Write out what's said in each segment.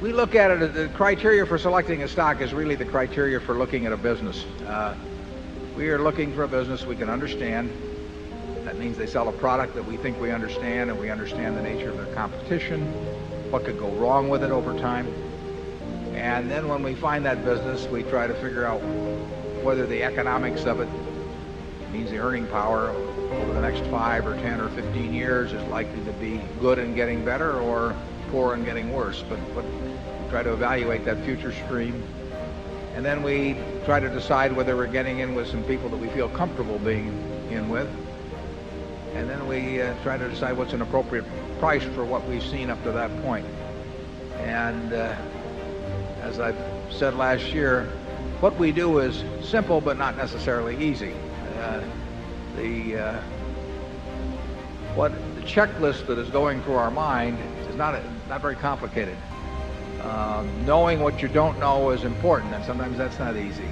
We look at it, the criteria for selecting a stock is really the criteria for looking at a business. We are looking for a business we can understand. That means they sell a product that we think we understand, and we understand the nature of their competition, what could go wrong with it over time. And then when we find that business, we try to figure out whether the economics of it, means the earning power over the next 5 or 10 or 15 years, is likely to be good and getting better or poor and getting worse. But try to evaluate that future stream. And then we try to decide whether we're getting in with some people that we feel comfortable being in with. And then we try to decide what's an appropriate price for what we've seen up to that point. And as I've said last year, what we do is simple but not necessarily easy. The checklist that is going through our mind is not very complicated. Knowing what you don't know is important, and sometimes that's not easy.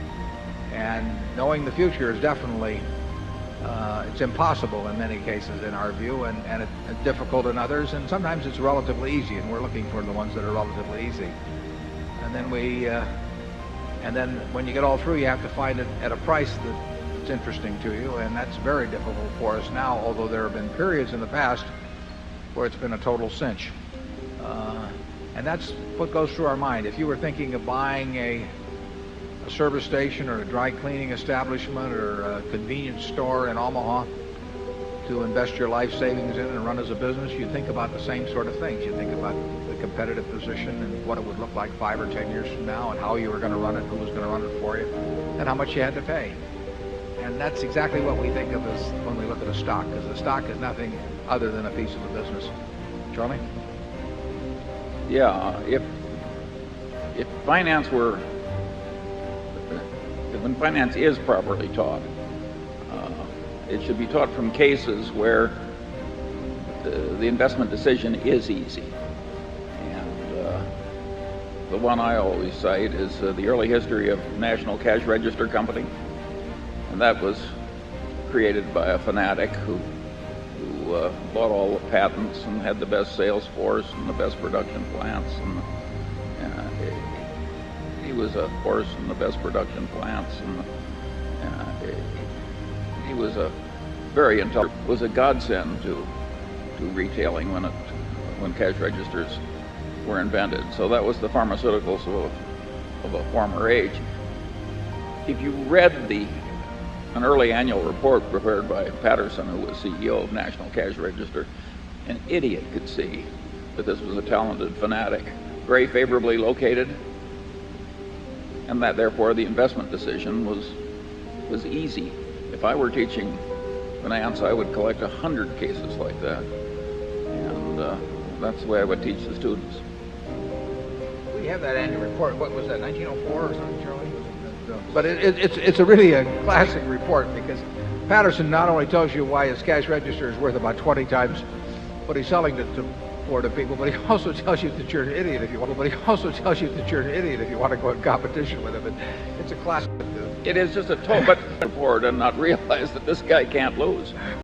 And knowing the future is definitely it's impossible in many cases in our view, and it's difficult in others, and sometimes it's relatively easy, and we're looking for the ones that are relatively easy. And then and then when you get all through, you have to find it at a price that's interesting to you, and that's very difficult for us now, although there have been periods in the past where it's been a total cinch. And that's what goes through our mind. If you were thinking of buying a service station or a dry cleaning establishment or a convenience store in Omaha to invest your life savings in and run as a business, you think about the same sort of things. You think about the competitive position and what it would look like 5 or 10 years from now, and how you were going to run it, who was going to run it for you, and how much you had to pay. And that's exactly what we think of as when we look at a stock, because a stock is nothing other than a piece of the business. Charlie? Yeah, if finance were, when finance is properly taught, it should be taught from cases where the investment decision is easy. And the one I always cite is the early history of National Cash Register Company, and that was created by a fanatic who bought all the patents and had the best sales force and the best production plants, and he was a horse in the best production plants, and he was a very intelligent, was a godsend to retailing when cash registers were invented. So that was the pharmaceuticals of a former age. If you read an early annual report prepared by Patterson, who was CEO of National Cash Register, an idiot could see that this was a talented fanatic, very favorably located, and that therefore the investment decision was easy. If I were teaching finance, I would collect 100 cases like that, and that's the way I would teach the students. We have that annual report. What was that, 1904 or something, Charlie? But it's really a classic report, because Patterson not only tells you why his cash register is worth about 20 times what he's selling to people, but he also tells you that you're an idiot if you want. But he also tells you that you're an idiot if you want to go in competition with him. It's a classic. It is just a total report and not realize that this guy can't lose.